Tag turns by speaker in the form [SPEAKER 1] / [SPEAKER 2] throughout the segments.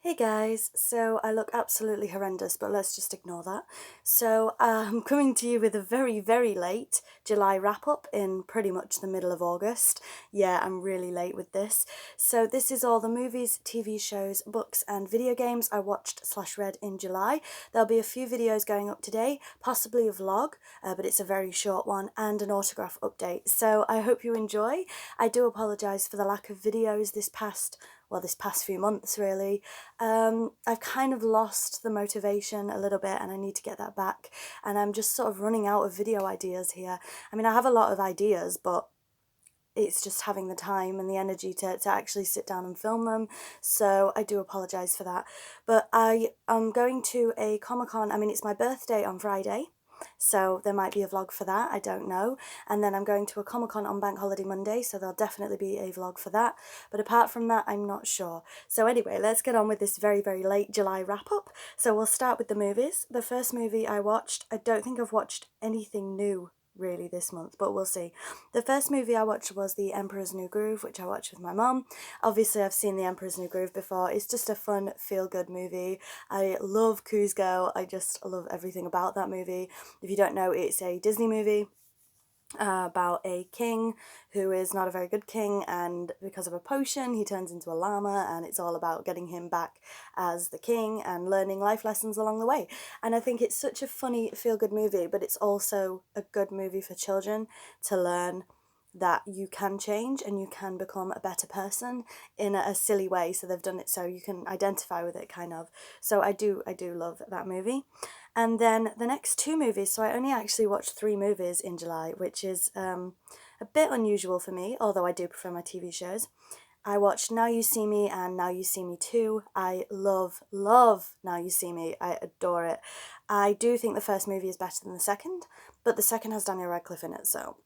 [SPEAKER 1] Hey guys, so I look absolutely horrendous, but let's just ignore that. So I'm coming to you with a very, very late July wrap up in pretty much the middle of August. Yeah, I'm really late with this. So this is all the movies, TV shows, books, and video games I watched/read in July. There'll be a few videos going up today, possibly a vlog, but it's a very short one, and an autograph update. So I hope you enjoy. I do apologise for the lack of videos this past few months really. I've kind of lost the motivation a little bit and I need to get that back. And I'm just sort of running out of video ideas here. I mean, I have a lot of ideas, but it's just having the time and the energy to actually sit down and film them. So I do apologise for that. But I am going to a Comic-Con. I mean, it's my birthday on Friday. So there might be a vlog for that, I don't know. And then I'm going to a Comic-Con on Bank Holiday Monday, so there'll definitely be a vlog for that. But apart from that, I'm not sure. So anyway, let's get on with this very, very late July wrap-up. So we'll start with the movies. The first movie I watched, I don't think I've watched anything new really this month, but we'll see. The first movie I watched was The Emperor's New Groove, which I watched with my mum. Obviously, I've seen The Emperor's New Groove before. It's just a fun, feel-good movie. I love Cosgrove. I just love everything about that movie. If you don't know, it's a Disney movie about a king who is not a very good king, and because of a potion he turns into a llama, and it's all about getting him back as the king and learning life lessons along the way. And I think it's such a funny feel good movie, but it's also a good movie for children to learn that you can change and you can become a better person in a silly way. So they've done it so you can identify with it, kind of. So I do love that movie. And then the next two movies, so I only actually watched three movies in July, which is a bit unusual for me, although I do prefer my TV shows. I watched Now You See Me and Now You See Me 2. I love, love Now You See Me. I adore it. I do think the first movie is better than the second, but the second has Daniel Radcliffe in it, so.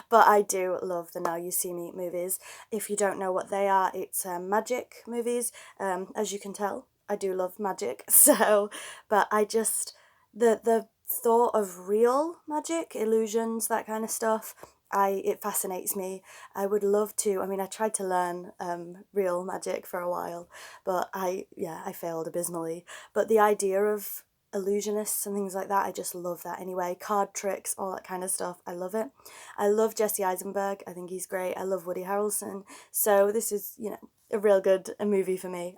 [SPEAKER 1] But I do love the Now You See Me movies. If you don't know what they are, it's magic movies. As you can tell, I do love magic, so, but I just, the thought of real magic, illusions, that kind of stuff, it fascinates me. I would love to. I mean, I tried to learn real magic for a while, but I failed abysmally. But the idea of illusionists and things like that, I just love that anyway. Card tricks, all that kind of stuff, I love it. I love Jesse Eisenberg. I think he's great. I love Woody Harrelson. So this is, a real good movie for me.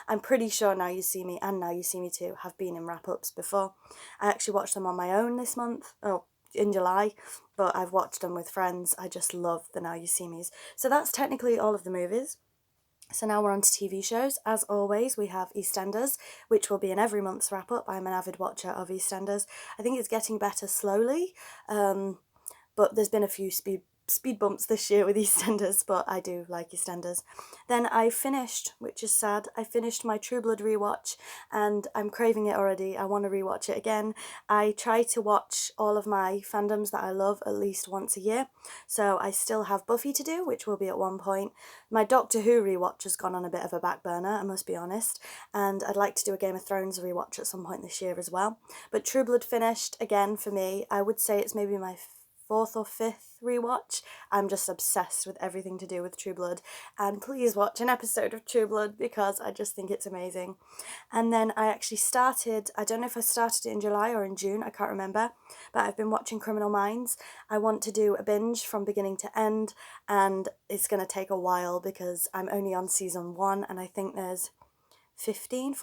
[SPEAKER 1] I'm pretty sure Now You See Me and Now You See Me Too have been in wrap-ups before. I actually watched them on my own this month. Oh, in July, but I've watched them with friends. I just love the Now You See Me's. So that's technically all of the movies. So now we're on to TV shows. As always, we have EastEnders, which will be in every month's wrap up. I'm an avid watcher of EastEnders. I think it's getting better slowly, but there's been a few speed bumps this year with EastEnders, but I do like EastEnders. Then I finished, which is sad, I finished my True Blood rewatch, and I'm craving it already. I want to rewatch it again. I try to watch all of my fandoms that I love at least once a year, so I still have Buffy to do, which will be at one point. My Doctor Who rewatch has gone on a bit of a back burner, I must be honest, and I'd like to do a Game of Thrones rewatch at some point this year as well. But True Blood finished, again, for me. I would say it's maybe my fourth or fifth rewatch. I'm just obsessed with everything to do with True Blood, and please watch an episode of True Blood because I just think it's amazing. And then I actually started, I don't know if I started it in July or in June, I can't remember, but I've been watching Criminal Minds. I want to do a binge from beginning to end, and it's going to take a while because I'm only on season 1, and I think there's 16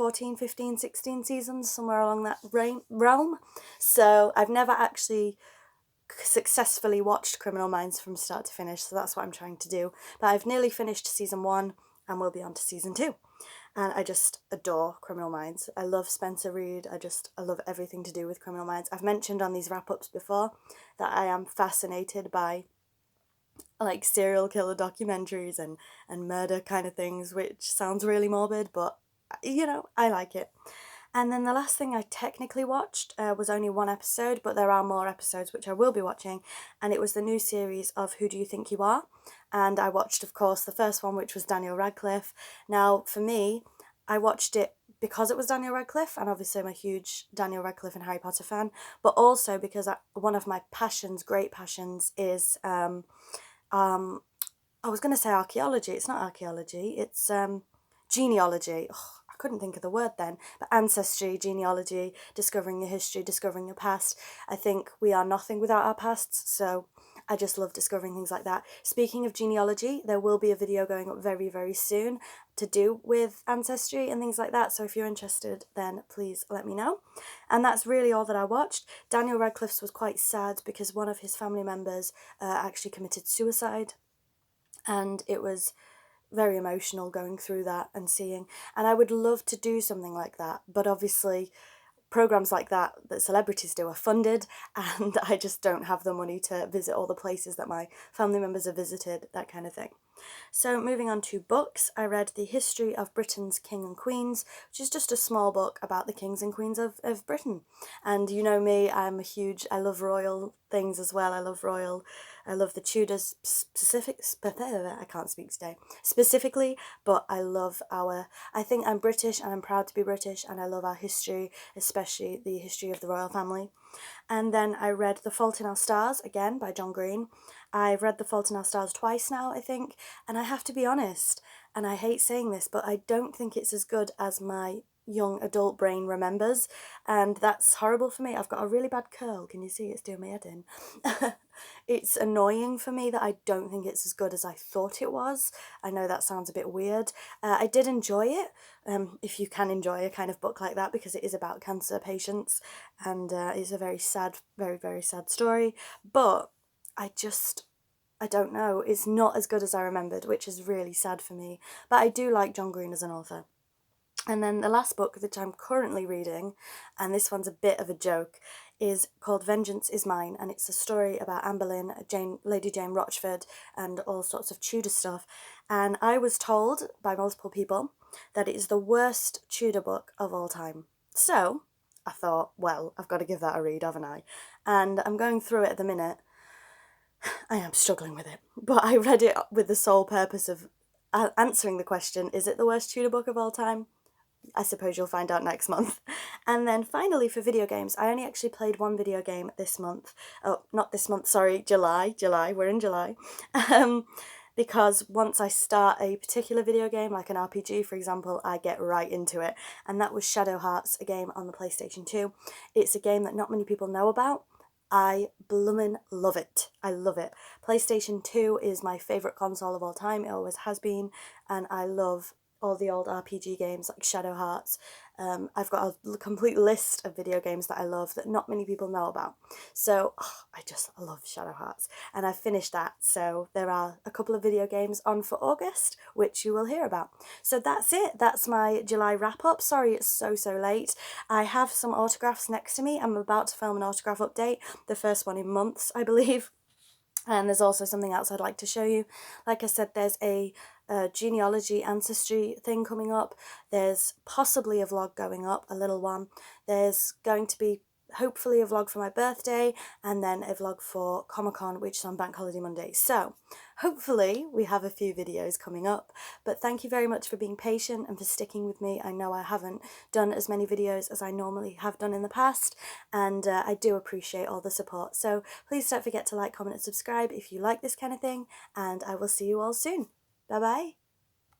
[SPEAKER 1] seasons, somewhere along that realm. So I've never actually successfully watched Criminal Minds from start to finish, so that's what I'm trying to do. But I've nearly finished season 1 and we'll be on to season 2. And I just adore Criminal Minds. I love Spencer Reid. I love everything to do with Criminal Minds. I've mentioned on these wrap-ups before that I am fascinated by like serial killer documentaries and murder kind of things, which sounds really morbid, but I like it. And then the last thing I technically watched was only one episode, but there are more episodes which I will be watching, and it was the new series of Who Do You Think You Are? And I watched, of course, the first one, which was Daniel Radcliffe. Now, for me, I watched it because it was Daniel Radcliffe, and obviously I'm a huge Daniel Radcliffe and Harry Potter fan, but also because one of my passions, great passions, is, I was going to say archaeology. It's not archaeology, it's genealogy. I couldn't think of the word then, but ancestry, genealogy, discovering your history, discovering your past. I think we are nothing without our pasts, so I just love discovering things like that. Speaking of genealogy, there will be a video going up very, very soon to do with ancestry and things like that, so if you're interested, then please let me know. And that's really all that I watched. Daniel Radcliffe's was quite sad because one of his family members actually committed suicide, and it was very emotional going through that and seeing. And I would love to do something like that, but obviously programs like that celebrities do are funded, and I just don't have the money to visit all the places that my family members have visited, that kind of thing. So moving on to books, I read The History of Britain's King and Queens, which is just a small book about the kings and queens of Britain. And you know me, I love royal things as well. I love the Tudors I can't speak today, specifically, but I think I'm British and I'm proud to be British, and I love our history, especially the history of the royal family. And then I read The Fault in Our Stars, again by John Green. I've read The Fault in Our Stars twice now, I think, and I have to be honest, and I hate saying this, but I don't think it's as good as my young adult brain remembers, and that's horrible for me. I've got a really bad curl, can you see? It's doing my head in. It's annoying for me that I don't think it's as good as I thought it was. I know that sounds a bit weird. I did enjoy it, if you can enjoy a kind of book like that, because it is about cancer patients, and it's a very sad, very, very sad story, but I don't know, it's not as good as I remembered, which is really sad for me, but I do like John Green as an author. And then the last book that I'm currently reading, and this one's a bit of a joke, is called Vengeance is Mine, and it's a story about Anne Boleyn, Lady Jane Rochford, and all sorts of Tudor stuff. And I was told by multiple people that it is the worst Tudor book of all time. So I thought, well, I've got to give that a read, haven't I? And I'm going through it at the minute. I am struggling with it, but I read it with the sole purpose of answering the question, is it the worst Tudor book of all time? I suppose you'll find out next month. And then finally for video games, I only actually played one video game this month. Oh, not this month, sorry, July, we're in July. Because once I start a particular video game, like an RPG for example, I get right into it. And that was Shadow Hearts, a game on the PlayStation 2. It's a game that not many people know about. I bloomin' love it. I love it. PlayStation 2 is my favourite console of all time. It always has been. And I love all the old RPG games like Shadow Hearts. I've got a complete list of video games that I love that not many people know about. So I love Shadow Hearts, and I've finished that. So there are a couple of video games on for August, which you will hear about. So that's it. That's my July wrap up. Sorry it's so late. I have some autographs next to me. I'm about to film an autograph update, the first one in months, I believe. And there's also something else I'd like to show you. Like I said, there's a genealogy ancestry thing coming up. There's possibly a vlog going up, a little one. There's going to be hopefully a vlog for my birthday, and then a vlog for Comic-Con, which is on Bank Holiday Monday. So hopefully we have a few videos coming up, but thank you very much for being patient and for sticking with me. I know I haven't done as many videos as I normally have done in the past, and I do appreciate all the support. So please don't forget to like, comment and subscribe if you like this kind of thing, and I will see you all soon. Bye bye.